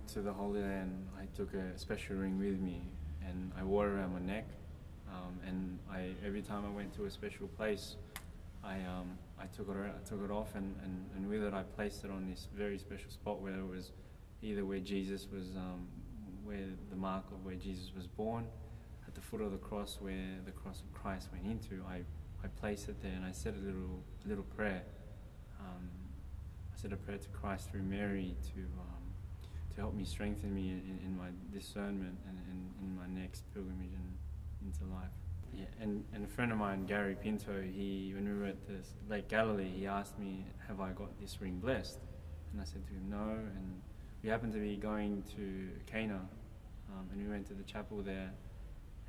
to the Holy Land, I took a special ring with me, and I wore it around my neck. And every time I went to a special place, I took it off, and with it I placed it on this very special spot, where it was either where Jesus was, where the mark of where Jesus was born, at the foot of the cross where the cross of Christ went into. I placed it there, and I said a little prayer. I said a prayer to Christ through Mary to help me, strengthen me in my discernment and in my next pilgrimage into life. Yeah, and a friend of mine, Gary Pinto, when we were at the Lake Galilee, he asked me, have I got this ring blessed? And I said to him, no. And we happened to be going to Cana, and we went to the chapel there,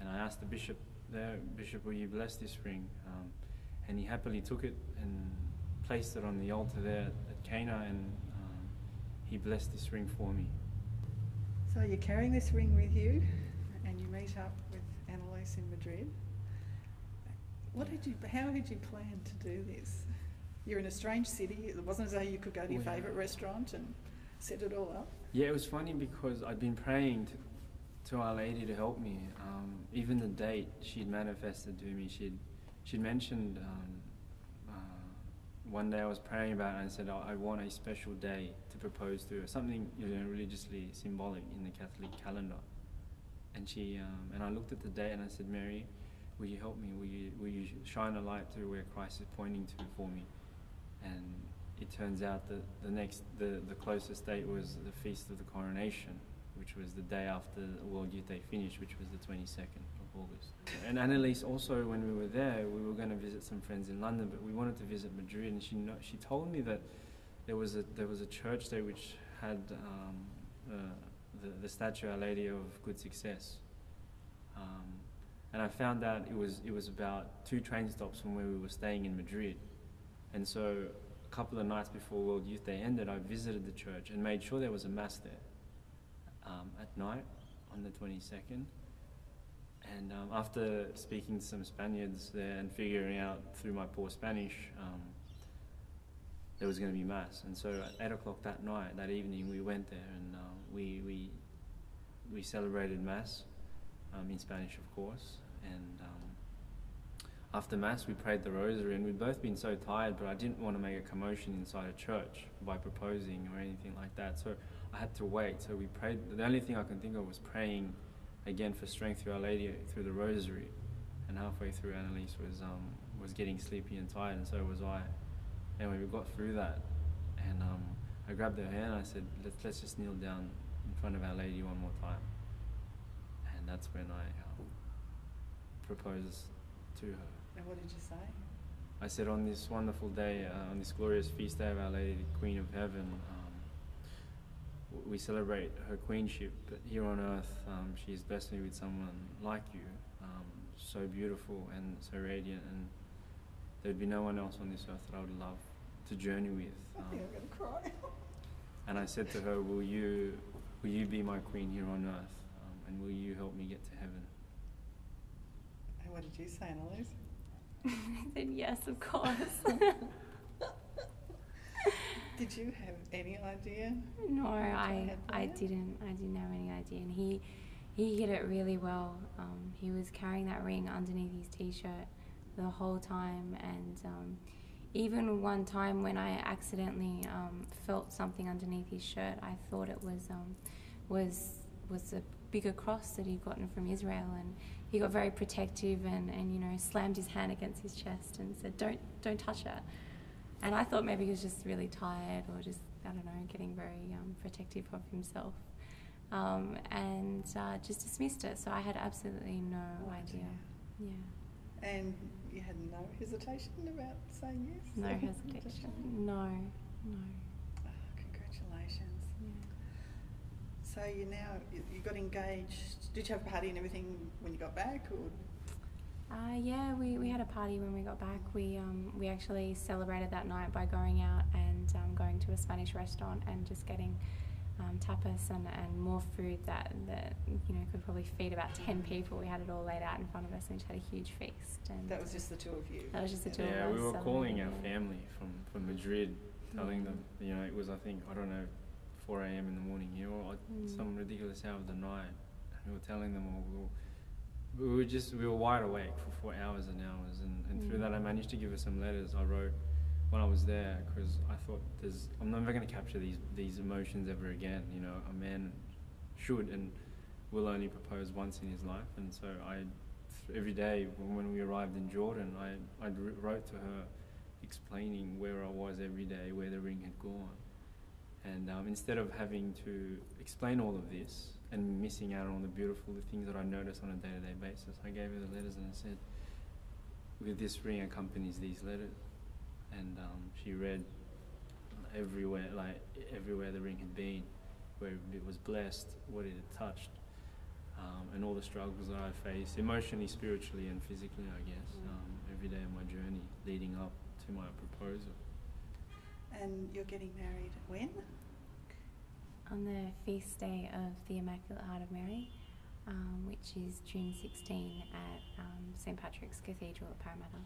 and I asked the bishop there, Bishop, will you bless this ring? And he happily took it and placed it on the altar there at Cana, and he blessed this ring for me. So you're carrying this ring with you, and you meet up with Annelise in Madrid. How did you plan to do this? You're in a strange city. It wasn't as though you could go to your favourite restaurant and set it all up. Yeah, it was funny because I'd been praying to Our Lady to help me. Even the date she'd manifested to me, she'd mentioned. One day I was praying about it, and I said, I want a special day to propose to her, something religiously symbolic in the Catholic calendar. And and I looked at the date and I said, Mary, will you help me? Will you shine a light to where Christ is pointing to for me? And it turns out that the closest date was the Feast of the Coronation, which was the day after the World Youth Day finished, which was the 22nd of August. And Annelise also, when we were there, we were going to visit some friends in London, but we wanted to visit Madrid, and she told me that there was a church there which had the statue of Our Lady of Good Success. And I found out it was about 2 train stops from where we were staying in Madrid. And so a couple of nights before World Youth Day ended, I visited the church and made sure there was a mass there at night on the 22nd. And after speaking to some Spaniards there and figuring out through my poor Spanish, there was going to be mass. And so at 8 o'clock that evening, we went there, and we celebrated mass in Spanish, of course. And after mass, we prayed the rosary, and we'd both been so tired, but I didn't want to make a commotion inside a church by proposing or anything like that. So I had to wait. So we prayed. The only thing I can think of was praying again for strength through Our Lady through the rosary. And halfway through, Annelise was getting sleepy and tired, and so was I. Anyway, we got through that, and I grabbed her hand and I said, let's just kneel down in front of Our Lady one more time. And that's when I proposed to her. And what did you say? I said, on this wonderful day, on this glorious feast day of Our Lady, the Queen of Heaven, we celebrate her queenship, but here on earth, she has blessed me with someone like you, so beautiful and so radiant, and there'd be no one else on this earth that I would love to journey with. I think I'm going to cry. And I said to her, will you be my queen here on earth, and will you help me get to heaven? And what did you say, Annelise? I said, yes, of course. Did you have any idea? No, I didn't have any idea, and he hid it really well. He was carrying that ring underneath his t-shirt the whole time, and even one time when I accidentally felt something underneath his shirt, I thought it was a bigger cross that he'd gotten from Israel, and he got very protective and slammed his hand against his chest and said, don't touch it. And I thought maybe he was just really tired, or just, I don't know, getting very protective of himself. And just dismissed it. So I had absolutely no idea. Yeah. And you had no hesitation about saying yes? No hesitation. No. Oh, congratulations. Yeah. So you got engaged. Did you have a party and everything when you got back, or? Yeah, we had a party when we got back. We actually celebrated that night by going out and going to a Spanish restaurant and just getting tapas and more food that could probably feed about 10 people. We had it all laid out in front of us and just had a huge feast. And that was just the two of you? That was just the two of us. Yeah, we were calling our family from Madrid, telling them, it was, I think, I don't know, 4 a.m. in the morning, you know, or some ridiculous hour of the night. And we were telling them all, we were wide awake for 4 hours and hours, and through that I managed to give her some letters I wrote when I was there, because I thought I'm never going to capture these emotions ever again. You know, a man should and will only propose once in his life, and so every day when we arrived in Jordan, I wrote to her explaining where I was every day, where the ring had gone, and instead of having to explain all of this and missing out on all the beautiful things that I noticed on a day-to-day basis, I gave her the letters and I said, with this ring accompanies these letters. And she read everywhere the ring had been, where it was blessed, what it had touched, and all the struggles that I faced, emotionally, spiritually and physically, I guess, every day of my journey leading up to my proposal. And you're getting married when? On the feast day of the Immaculate Heart of Mary, which is June 16 at St. Patrick's Cathedral at Parramatta.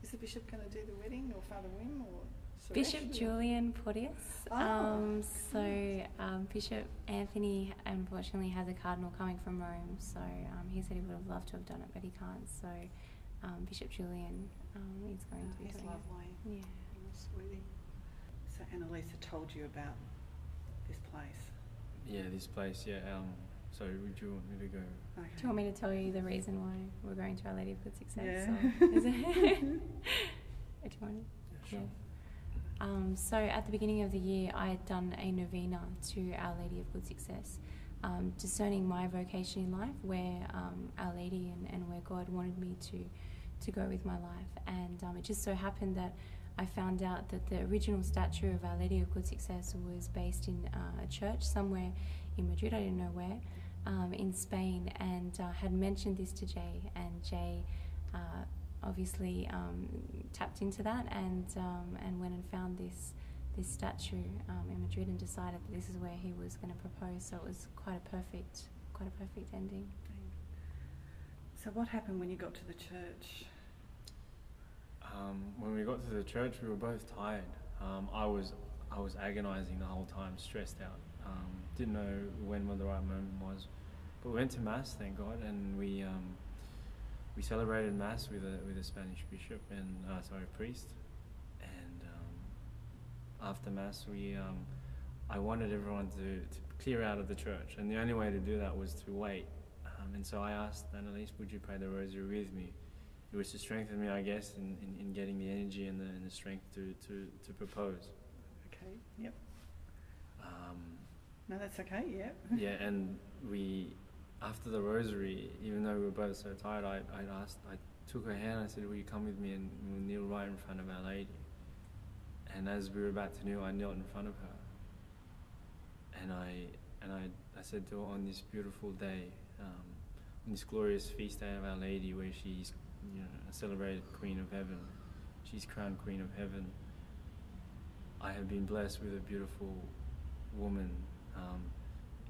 Is the bishop going to do the wedding, or Father Wim, or Suresh? Bishop Julian Porteous. Bishop Anthony unfortunately has a cardinal coming from Rome, so he said he would have loved to have done it, but he can't. So Bishop Julian is going to be he's doing lovely. it. Yeah. He's sweetie. So Annelise told you about this place. Yeah, this place. Yeah. So would you want me to go? Okay. Do you want me to tell you the reason why we're going to Our Lady of Good Success? Yeah. Or is it? Do you want it? Yeah, sure. Yeah. So at the beginning of the year, I had done a novena to Our Lady of Good Success, discerning my vocation in life, where Our Lady and where God wanted me to go with my life. And it just so happened that I found out that the original statue of Our Lady of Good Success was based in a church somewhere in Madrid, I didn't know where, in Spain, and had mentioned this to Jay, and Jay obviously tapped into that and went and found this statue in Madrid and decided that this is where he was going to propose. So it was quite a perfect ending. So what happened when you got to the church? When we got to the church, we were both tired. I was agonizing the whole time, stressed out. Didn't know when the right moment was. But we went to Mass, thank God, and we celebrated Mass with a Spanish bishop and priest. And after Mass, I wanted everyone to clear out of the church, and the only way to do that was to wait. And so I asked Annelise, would you pray the rosary with me? It was to strengthen me, I guess, in getting the energy and the strength to propose. Okay. Yep. No, that's okay. Yeah. Yeah, and after the rosary, even though we were both so tired, I took her hand. I said, "Will you come with me?" And we'll kneel right in front of Our Lady. And as we were about to kneel, I knelt in front of her, and I said to her, on this beautiful day, on this glorious feast day of Our Lady, where she's a celebrated Queen of Heaven, she's crowned Queen of Heaven. I have been blessed with a beautiful woman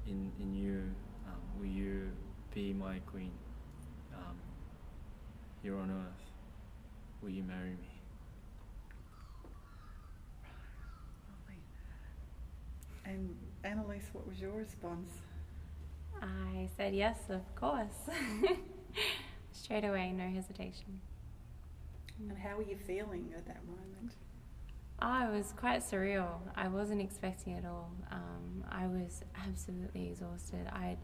in you. Will you be my queen here on earth? Will you marry me? Lovely. And Annelise, what was your response? I said yes, of course. Straight away, no hesitation. And how were you feeling at that moment? It was quite surreal. I wasn't expecting it at all. I was absolutely exhausted. I'd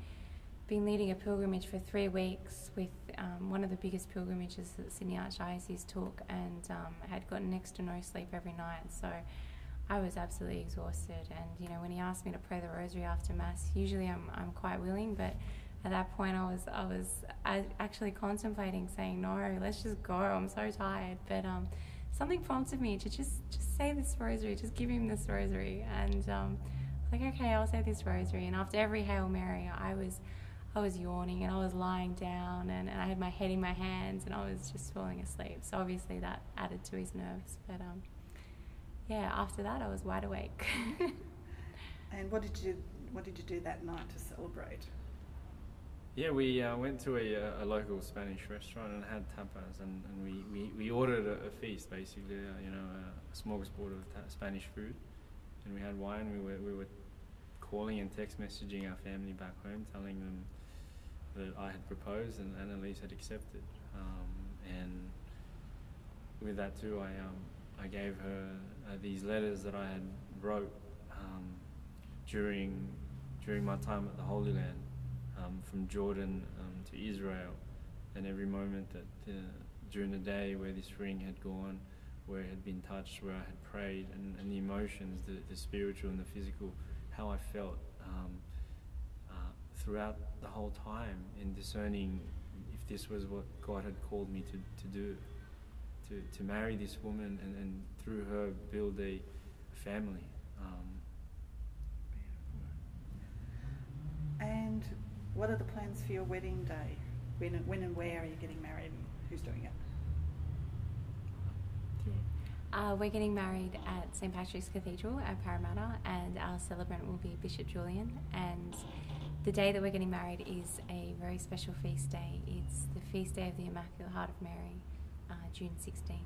been leading a pilgrimage for 3 weeks with one of the biggest pilgrimages that Sydney Archdiocese took, and had gotten next to no sleep every night. So I was absolutely exhausted. And when he asked me to pray the rosary after Mass, usually I'm quite willing, but at that point I was actually contemplating saying no, let's just go. I'm so tired. But something prompted me to just say this rosary, just give him this rosary. And I was like, okay, I'll say this rosary. And after every Hail Mary, I was yawning and I was lying down and I had my head in my hands and I was just falling asleep. So obviously that added to his nerves. But after that I was wide awake. And what did you do that night to celebrate? Yeah, we went to a local Spanish restaurant and had tapas, and we ordered a feast, basically, a smorgasbord of Spanish food, and we had wine. We were calling and text messaging our family back home, telling them that I had proposed and Annelise had accepted, and with that too, I gave her these letters that I had wrote during my time at the Holy Land. From Jordan to Israel, and every moment that during the day where this ring had gone, where it had been touched, where I had prayed, and the emotions, the spiritual and the physical, how I felt throughout the whole time in discerning if this was what God had called me to do, to marry this woman and through her build a family. And what are the plans for your wedding day? When and where are you getting married, and who's doing it? We're getting married at St Patrick's Cathedral at Parramatta, and our celebrant will be Bishop Julian. And the day that we're getting married is a very special feast day. It's the feast day of the Immaculate Heart of Mary, June 16.